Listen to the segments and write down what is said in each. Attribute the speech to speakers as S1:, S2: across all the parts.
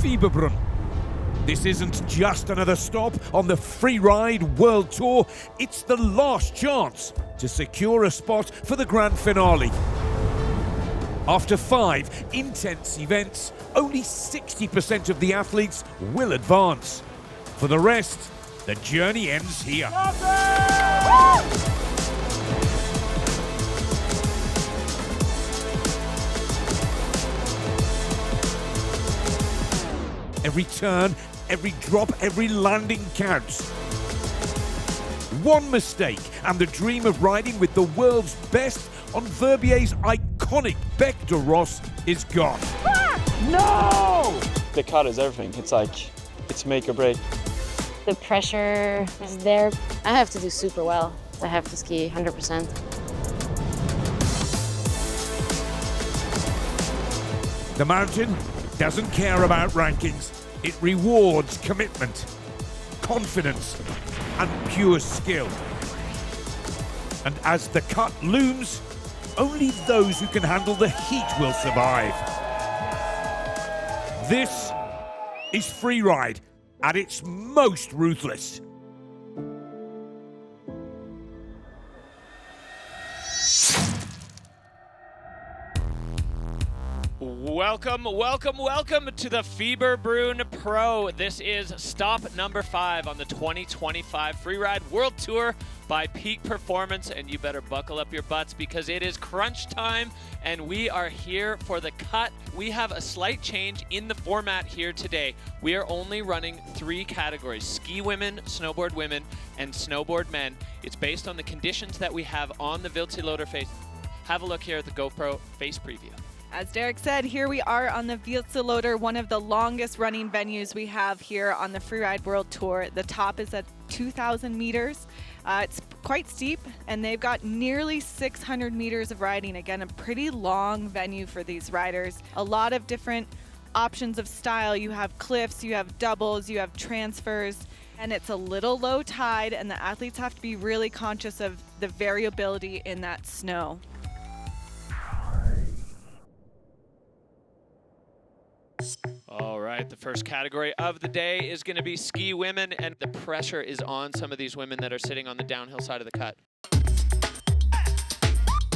S1: Fieberbrunn. This isn't just another stop on the Freeride World Tour, it's the last chance to secure a spot for the grand finale. After 5 intense events, only 60% of the athletes will advance. For the rest, the journey ends here. Every turn, every drop, every landing counts. One mistake and the dream of riding with the world's best on Verbier's iconic Bec de Ross is gone.
S2: No!
S3: The cut is everything. It's make or break.
S4: The pressure is there. I have to do super well. I have to ski 100%.
S1: The mountain doesn't care about rankings. It rewards commitment, confidence, and pure skill. And as the cut looms, only those who can handle the heat will survive. This is Freeride at its most ruthless.
S5: Welcome to the Fieberbrunn Pro. This is stop number 5 on the 2025 Freeride World Tour by Peak Performance, and you better buckle up your butts because it is crunch time and we are here for the cut. We have a slight change in the format here today. We are only running 3 categories: ski women, snowboard women, and snowboard men. It's based on the conditions that we have on the Wildseeloder face. Have a look here at the GoPro face preview.
S6: As Derek said, here we are on the Wildseeloder, one of the longest running venues we have here on the Freeride World Tour. The top is at 2,000 meters. It's quite steep, and they've got nearly 600 meters of riding. Again, a pretty long venue for these riders. A lot of different options of style. You have cliffs, you have doubles, you have transfers, and it's a little low tide, and the athletes have to be really conscious of the variability in that snow.
S5: All right, the first category of the day is going to be ski women, and the pressure is on some of these women that are sitting on the downhill side of the cut.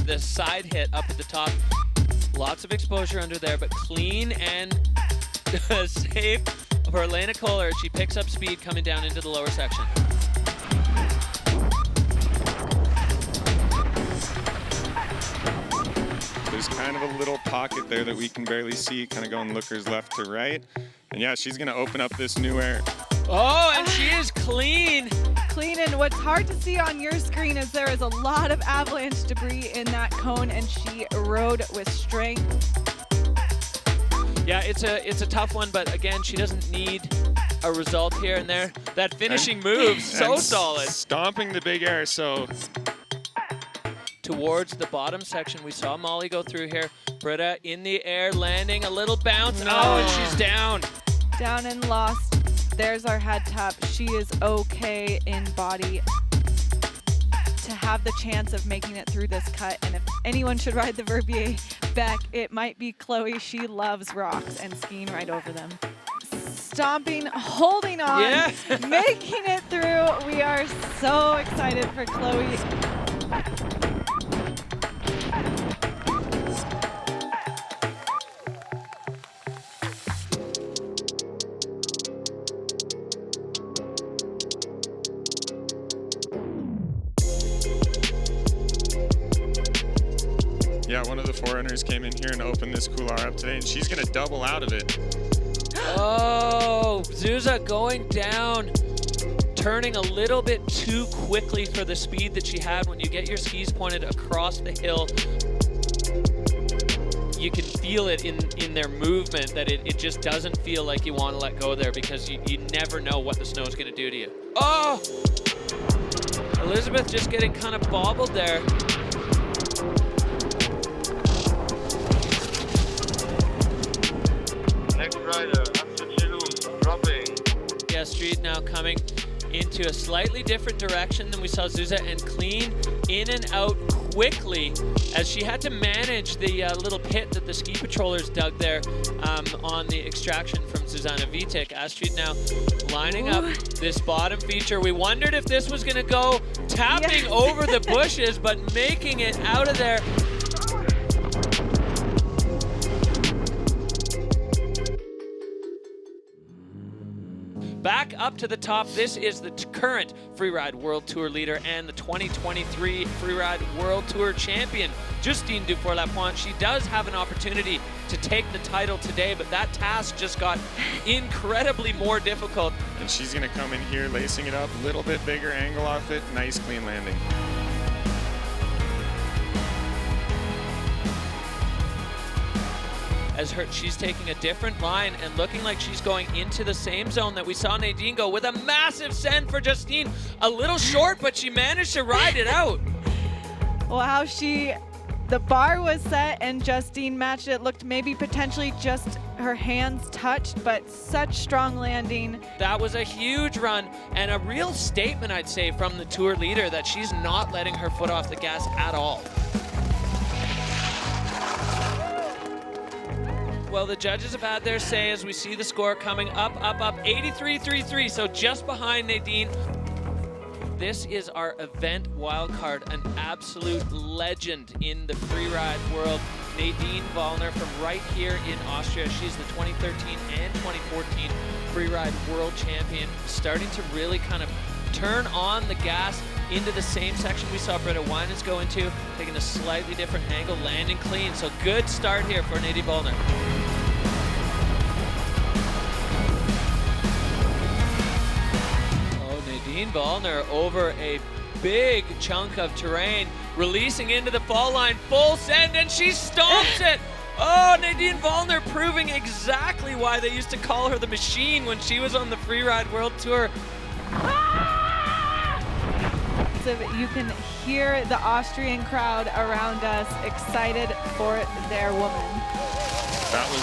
S5: The side hit up at the top, lots of exposure under there, but clean and safe for Elena Kohler. She picks up speed coming down into the lower section.
S2: There's kind of a little pocket there that we can barely see, kind of going lookers left to right. And yeah, she's going to open up this new air.
S5: Oh, and she is clean.
S6: Clean, and what's hard to see on your screen is there is a lot of avalanche debris in that cone, and she rode with strength.
S5: Yeah, it's a tough one, but again, she doesn't need a result here and there. That finishing move, so solid.
S2: Stomping the big air, so...
S5: Towards the bottom section, we saw Molly go through here. Britta in the air, landing a little bounce.
S6: No.
S5: Oh, and she's down.
S6: Down and lost. There's our head tap. She is okay in body to have the chance of making it through this cut. And if anyone should ride the Verbier Bec, it might be Chloe. She loves rocks and skiing right over them. Stomping, holding on,
S5: yeah.
S6: making it through. We are so excited for Chloe.
S2: Yeah, one of the forerunners came in here and opened this couloir up today, and she's going to double out of it.
S5: Oh, Zuza going down, turning a little bit too quickly for the speed that she had. When you get your skis pointed across the hill, you can feel it in their movement that it just doesn't feel like you want to let go there, because you never know what the snow is going to do to you. Oh! Elizabeth just getting kind of bobbled there.
S7: Next rider, dropping.
S5: Yeah, Street now coming into a slightly different direction than we saw Zuza, and clean in and out quickly as she had to manage the little pit that the ski patrollers dug there on the extraction from Zuzana Vitek. Astrid now lining up this bottom feature. We wondered if this was going to go tapping over the bushes, but making it out of there. Back up to the top, this is the current Freeride World Tour leader and the 2023 Freeride World Tour Champion, Justine Dufour-Lapointe. She does have an opportunity to take the title today, but that task just got incredibly more difficult.
S2: And she's gonna come in here, lacing it up, a little bit bigger angle off it, nice clean landing.
S5: As she's taking a different line and looking like she's going into the same zone that we saw Nadine go, with a massive send for Justine. A little short, but she managed to ride it out.
S6: Wow, the bar was set and Justine matched it. Looked maybe potentially just her hands touched, but such strong landing.
S5: That was a huge run and a real statement, I'd say, from the tour leader that she's not letting her foot off the gas at all. Well, the judges have had their say as we see the score coming up, 83-33, so just behind Nadine. This is our event wildcard, an absolute legend in the freeride world. Nadine Vollner from right here in Austria. She's the 2013 and 2014 Freeride World Champion, starting to really kind of turn on the gas into the same section we saw Britta Winans go into, taking a slightly different angle, landing clean. So good start here for Nadine Vollner. Oh, Nadine Vollner over a big chunk of terrain, releasing into the fall line, full send, and she stomps it. Oh, Nadine Vollner proving exactly why they used to call her the machine when she was on the Freeride World Tour.
S6: So you can hear the Austrian crowd around us excited for their woman.
S2: That was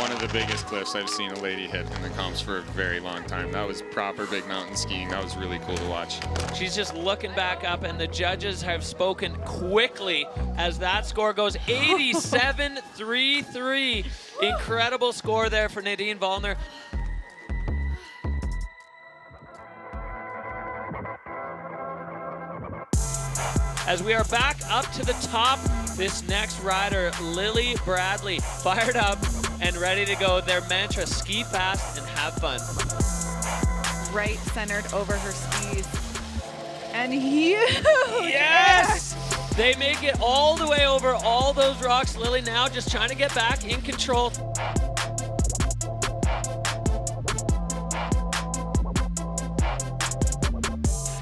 S2: one of the biggest cliffs I've seen a lady hit in the comps for a very long time. That was proper big mountain skiing. That was really cool to watch.
S5: She's just looking back up, and the judges have spoken quickly as that score goes 87-33. Incredible score there for Nadine Vollner. As we are back up to the top, this next rider, Lily Bradley, fired up and ready to go. Their mantra, ski fast and have fun.
S6: Right centered over her skis. And huge!
S5: Yes! They make it all the way over all those rocks. Lily now just trying to get back in control.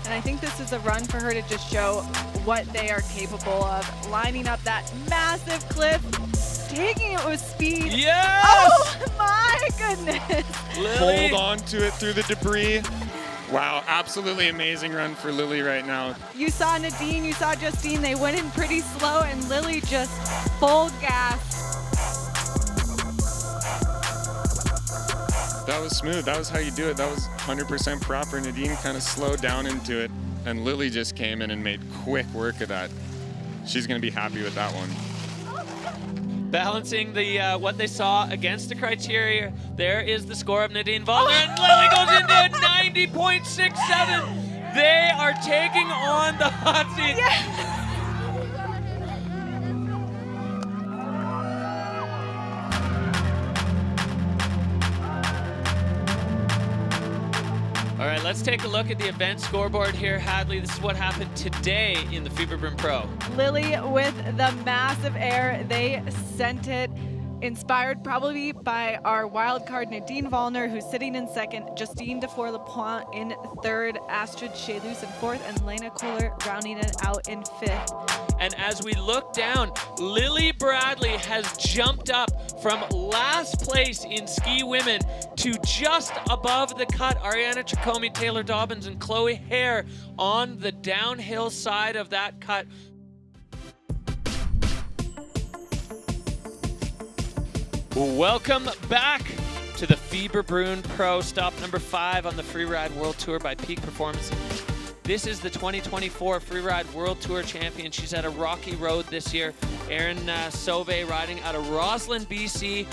S6: And I think this is a run for her to just show what they are capable of. Lining up that massive cliff, taking it with speed.
S5: Yes!
S6: Oh my goodness!
S5: Lily.
S2: Hold on to it through the debris. Wow, absolutely amazing run for Lily right now.
S6: You saw Nadine, you saw Justine, they went in pretty slow, and Lily just full gas.
S2: That was smooth. That was how you do it. That was 100% proper. Nadine kind of slowed down into it, and Lily just came in and made quick work of that. She's going to be happy with that one.
S5: Balancing the what they saw against the criteria, there is the score of Nadine Vollner, and Lily goes into it, 90.67. They are taking on the hot seat.
S6: Yeah.
S5: All right, let's take a look at the event scoreboard here, Hadley. This is what happened today in the Fieberbrunn Pro.
S6: Lily with the massive air. They sent it, inspired probably by our wild card Nadine Vollner, who's sitting in second, Justine Dufour-Lapointe in third, Astrid Chelus in fourth, and Lena Kohler rounding it out in fifth.
S5: And as we look down, Lily Bradley has jumped up from last place in ski women to just above the cut. Ariana Tricomi, Taylor Dobbins, and Chloe Hare on the downhill side of that cut. Welcome back to the Fieberbrunn Pro, stop number 5 on the Freeride World Tour by Peak Performance. This is the 2024 Freeride World Tour Champion. She's at a rocky road this year. Erin Sauvé riding out of Roslyn, BC,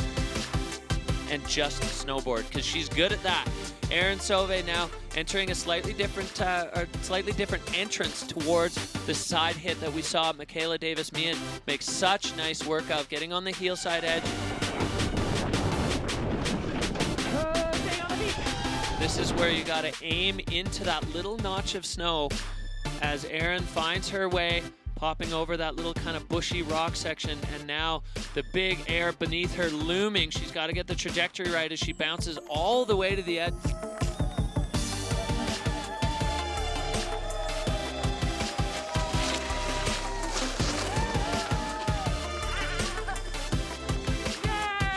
S5: and just snowboard, because she's good at that. Erin Sauvé now entering a slightly different entrance towards the side hit that we saw Michaela Davis-Meehan make such nice work of, getting on the heel side edge. This is where you gotta aim into that little notch of snow as Erin finds her way, popping over that little kind of bushy rock section, and now the big air beneath her looming. She's got to get the trajectory right as she bounces all the way to the edge.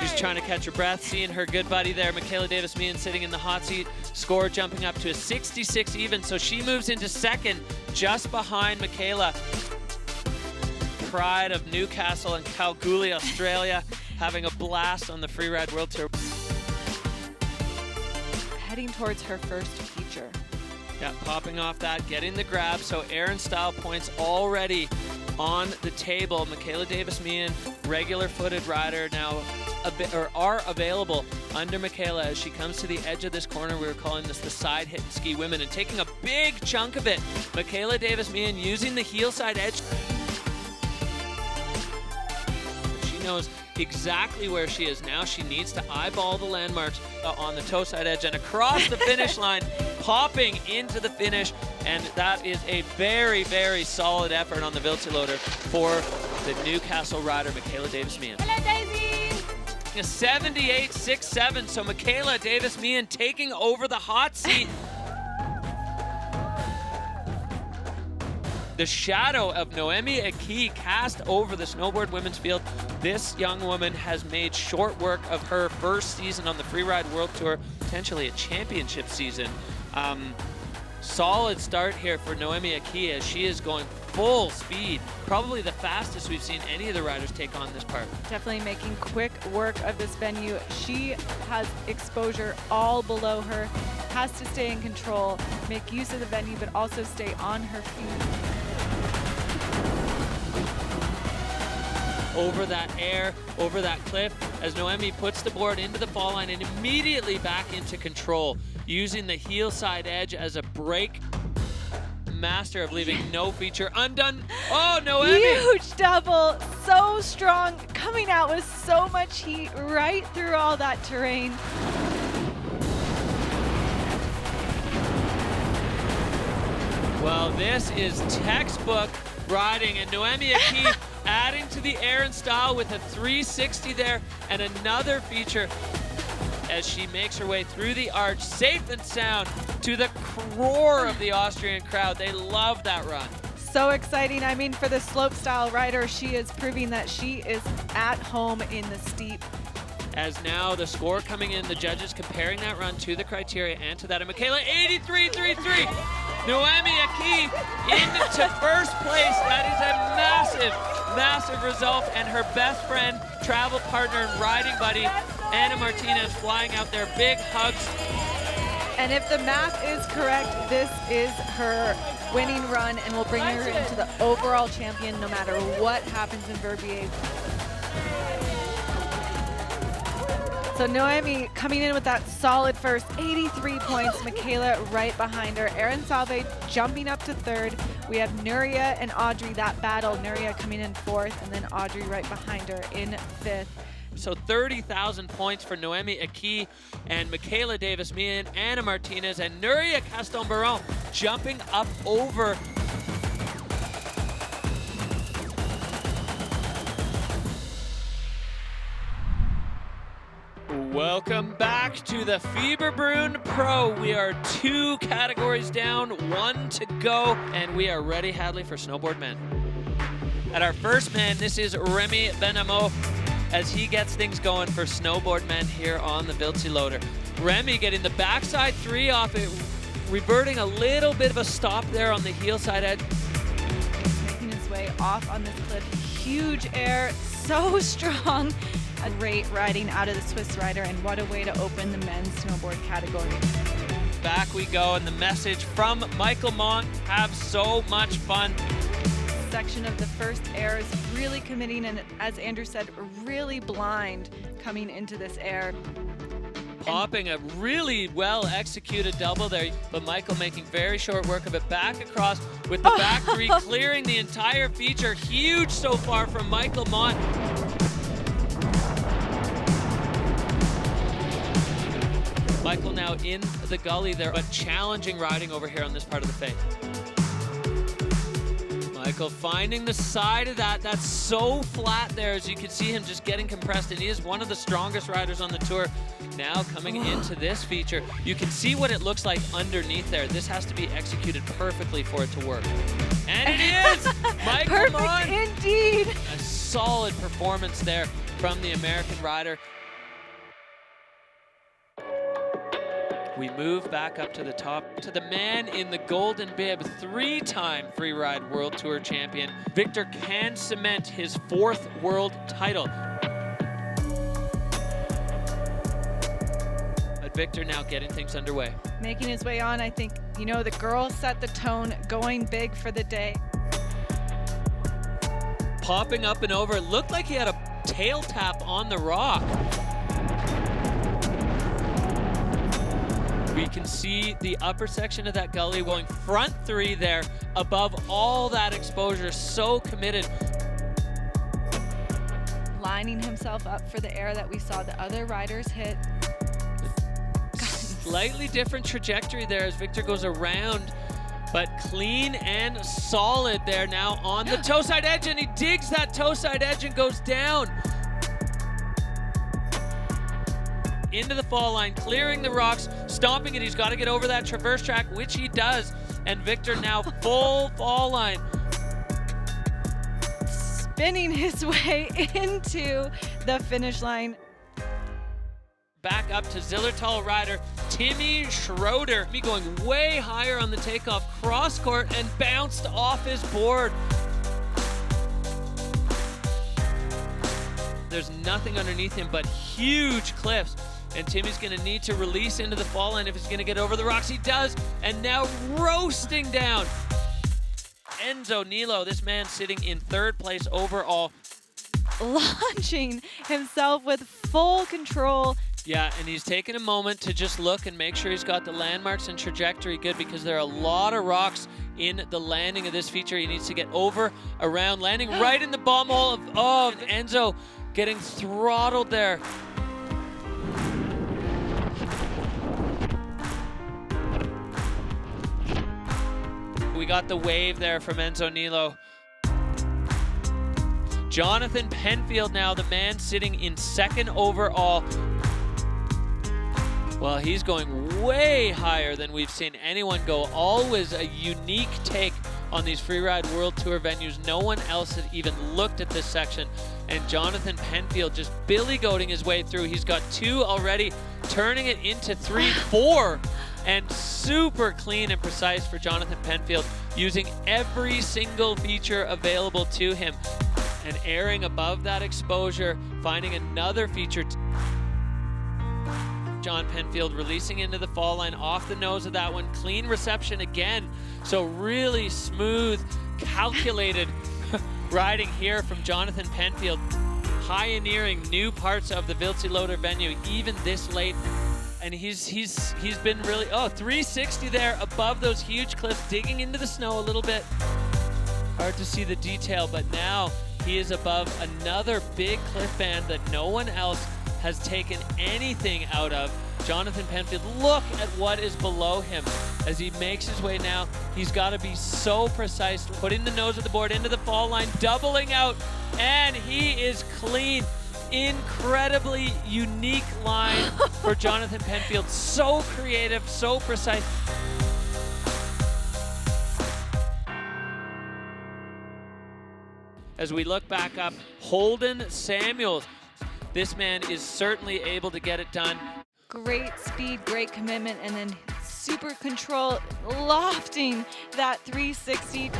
S5: She's trying to catch her breath, seeing her good buddy there, Michaela Davis-Meehan, sitting in the hot seat. Score jumping up to a 66 even, so she moves into second, just behind Michaela. Pride of Newcastle and Kalgoorlie, Australia, having a blast on the Freeride World Tour.
S6: Heading towards her first feature.
S5: Yeah, popping off that, getting the grab. So Erin style points already on the table. Michaela Davis-Meehan, regular footed rider, now are available under Michaela as she comes to the edge of this corner. We were calling this the side hit in ski women, and taking a big chunk of it. Michaela Davis-Meehan using the heel side edge. Knows exactly where she is now. She needs to eyeball the landmarks on the toe side edge and across the finish line, popping into the finish, and that is a very, very solid effort on the Wildseeloder for the Newcastle rider, Michaela Davis-Meehan.
S4: Hello, Daisy!
S5: A 78.67, so Michaela Davis-Meehan taking over the hot seat. The shadow of Noémie Equy cast over the snowboard women's field. This young woman has made short work of her first season on the Freeride World Tour, potentially a championship season. Solid start here for Noémie Equy as she is going full speed. Probably the fastest we've seen any of the riders take on this part.
S6: Definitely making quick work of this venue. She has exposure all below her, has to stay in control, make use of the venue, but also stay on her feet.
S5: Over that air, over that cliff, as Noémie puts the board into the fall line and immediately back into control, using the heel side edge as a brake. Master of leaving no feature undone. Oh, Noémie!
S6: Huge double, so strong, coming out with so much heat right through all that terrain.
S5: Well, this is textbook riding, and Noémie Equy adding to the Erin style with a 360 there and another feature as she makes her way through the arch, safe and sound, to the roar of the Austrian crowd. They love that run.
S6: So exciting. I mean, for the slope style rider, she is proving that she is at home in the steep.
S5: As now the score coming in, the judges comparing that run to the criteria and to that of Michaela, 83.33. Noémie Equy into first place. That is a massive, massive result. And her best friend, travel partner, and riding buddy, Ana Martinez, flying out there. Big hugs.
S6: And if the math is correct, this is her winning run and will bring her into the overall champion no matter what happens in Verbier. So Noémie coming in with that solid first, 83 points. Michaela right behind her. Erin Sauvé jumping up to third. We have Nuria and Audrey, that battle. Nuria coming in fourth, and then Audrey right behind her in fifth.
S5: So 30,000 points for Noémie Equy and Michaela Davis-Meehan, Ana Martinez, and Nuria Caston-Baron jumping up over. Welcome back to the Fieberbrunn Pro. We are 2 categories down, 1 to go, and we are ready, Hadley, for snowboard men. At our first man, this is Remy Benamo as he gets things going for snowboard men here on the Wildseeloder. Remy getting the backside 3 off it, reverting a little bit of a stop there on the heel side edge.
S6: Making his way off on this cliff. Huge air, so strong. A great riding out of the Swiss rider, and what a way to open the men's snowboard category.
S5: Back we go, and the message from Michael Mont, have so much fun.
S6: Section of the first air is really committing, and as Andrew said, really blind coming into this air.
S5: Popping a really well executed double there, but Michael making very short work of it. Back across with the back three, clearing the entire feature. Huge so far from Michael Mont. Michael now in the gully there, but challenging riding over here on this part of the fade. Michael finding the side of that. That's so flat there, as you can see him just getting compressed, and he is one of the strongest riders on the tour. Now coming into this feature, you can see what it looks like underneath there. This has to be executed perfectly for it to work. And it is! Michael Mont!
S6: Perfect indeed!
S5: A solid performance there from the American rider. We move back up to the top to the man in the golden bib, three-time Freeride World Tour champion. Victor can cement his 4th world title. But Victor now getting things underway.
S6: Making his way on, I think, you know, the girls set the tone, going big for the day.
S5: Popping up and over, it looked like he had a tail tap on the rock. We can see the upper section of that gully going front three there above all that exposure, so committed.
S6: Lining himself up for the air that we saw the other riders hit.
S5: Slightly different trajectory there as Victor goes around, but clean and solid there now on the toe side edge, and he digs that toe side edge and goes down. Into the fall line, clearing the rocks, stomping it. He's got to get over that traverse track, which he does. And Victor now full fall line.
S6: Spinning his way into the finish line.
S5: Back up to Zillertal rider Timmy Schroeder. Me going way higher on the takeoff, cross court, and bounced off his board. There's nothing underneath him but huge cliffs. And Timmy's going to need to release into the fall line if he's going to get over the rocks. He does, and now roasting down. Enzo Nilo, this man sitting in 3rd place overall.
S6: Launching himself with full control.
S5: Yeah, and he's taking a moment to just look and make sure he's got the landmarks and trajectory good, because there are a lot of rocks in the landing of this feature. He needs to get over, around, landing right in the bomb hole of Enzo, getting throttled there. We got the wave there from Enzo Nilo. Jonathan Penfield now, the man sitting in 2nd overall. Well, he's going way higher than we've seen anyone go. Always a unique take on these Freeride World Tour venues. No one else had even looked at this section. And Jonathan Penfield just billy-goating his way through. He's got 2 already, turning it into 3, 4. And super clean and precise for Jonathan Penfield, using every single feature available to him. And airing above that exposure, finding another feature. John Penfield releasing into the fall line off the nose of that one. Clean reception again. So really smooth, calculated riding here from Jonathan Penfield. Pioneering new parts of the Wildseeloder venue even this late. And he's been really, 360 there above those huge cliffs, digging into the snow a little bit. Hard to see the detail, but now he is above another big cliff band that no one else has taken anything out of. Jonathan Penfield, look at what is below him as he makes his way now. He's got to be so precise, putting the nose of the board into the fall line, doubling out, and he is clean. Incredibly unique line for Jonathan Penfield. So creative, so precise. As we look back up, Holden Samuels. This man is certainly able to get it done.
S6: Great speed, great commitment, and then super control, lofting that 360.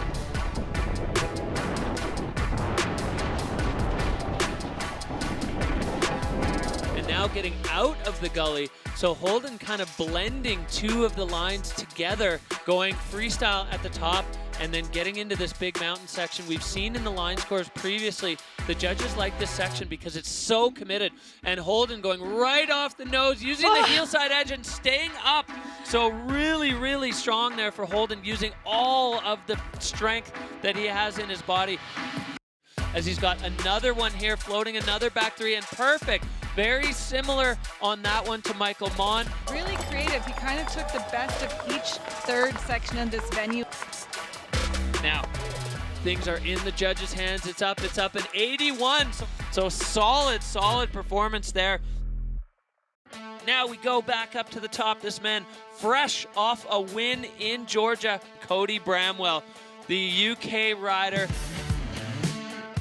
S5: now getting out of the gully. So Holden kind of blending two of the lines together, going freestyle at the top and then getting into this big mountain section. We've seen in the line scores previously, the judges like this section because it's so committed. And Holden going right off the nose, using the heel side edge and staying up. So really, really strong there for Holden, using all of the strength that he has in his body. As he's got another one here, floating another back three, and perfect. Very similar on that one to Michael Mon.
S6: Really creative. He kind of took the best of each third section of this venue.
S5: Now, things are in the judges' hands. It's up an 81. So solid performance there. Now we go back up to the top. This man, fresh off a win in Georgia, Cody Bramwell, the UK rider,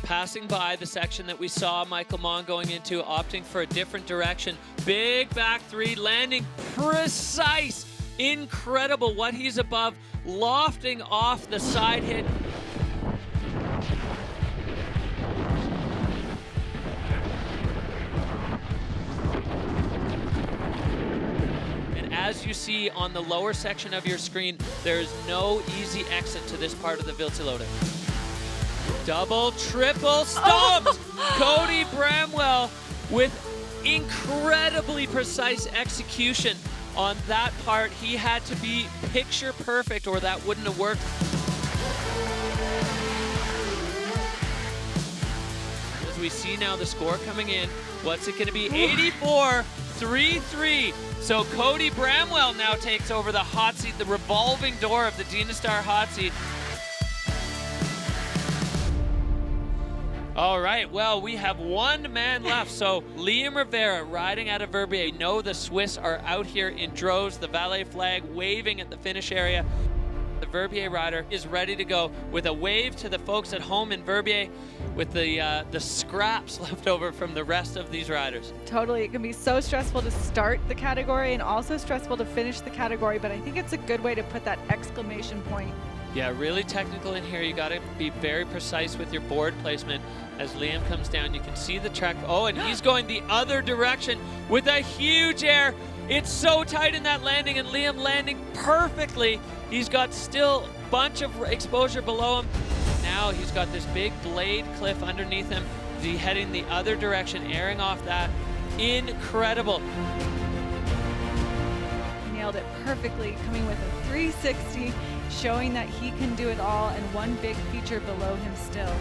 S5: passing by the section that we saw Michael Mon going into, opting for a different direction. Big back three, landing precise. Incredible what he's above, lofting off the side hit. And as you see on the lower section of your screen, there is no easy exit to this part of the Wildseeloder. Double, triple, stomped! Cody Bramwell with incredibly precise execution on that part. He had to be picture perfect or that wouldn't have worked. As we see now the score coming in, what's it gonna be? 84-3-3. So Cody Bramwell now takes over the hot seat, the revolving door of the Dynastar hot seat. All right, well, we have one man left. So Liam Rivera riding out of Verbier. No, the Swiss are out here in droves. The valet flag waving at the finish area. The Verbier rider is ready to go with a wave to the folks at home in Verbier with the scraps left over from the rest of these riders.
S6: Totally, it can be so stressful to start the category and also stressful to finish the category, but I think it's a good way to put that exclamation point.
S5: Yeah, really technical in here. You got to be very precise with your board placement. As Liam comes down, you can see the track. Oh, and he's going the other direction with a huge air. It's so tight in that landing, and Liam landing perfectly. He's got still a bunch of exposure below him. Now he's got this big blade cliff underneath him. He's heading the other direction, airing off that. Incredible.
S6: Nailed it perfectly, coming with a 360, showing that he can do it all, and one big feature below him still.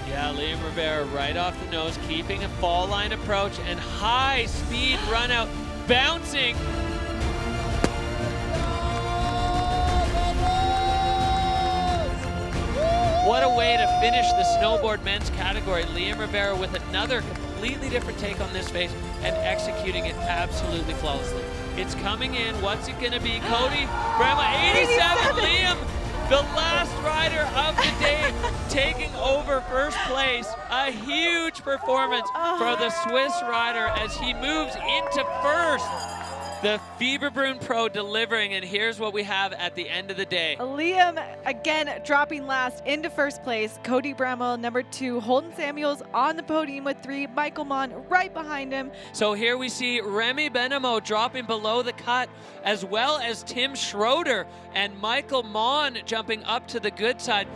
S5: Yeah, Liam Rivera right off the nose, keeping a fall line approach and high speed run out, bouncing. What a way to finish the snowboard men's category. Liam Rivera with another completely different take on this face and executing it absolutely flawlessly. It's coming in. What's it going to be? Cody Bramwell, 87. Liam, the last rider of the day, taking over first place. A huge performance for the Swiss rider as he moves into first. The Fieberbrunn Pro delivering, and here's what we have at the end of the day.
S6: Liam again dropping last into first place. Cody Bramwell number 2. Holden Samuels on the podium with 3. Michael Mon right behind him.
S5: So here we see Remy Benamo dropping below the cut, as well as Tim Schroeder and Michael Mon jumping up to the good side.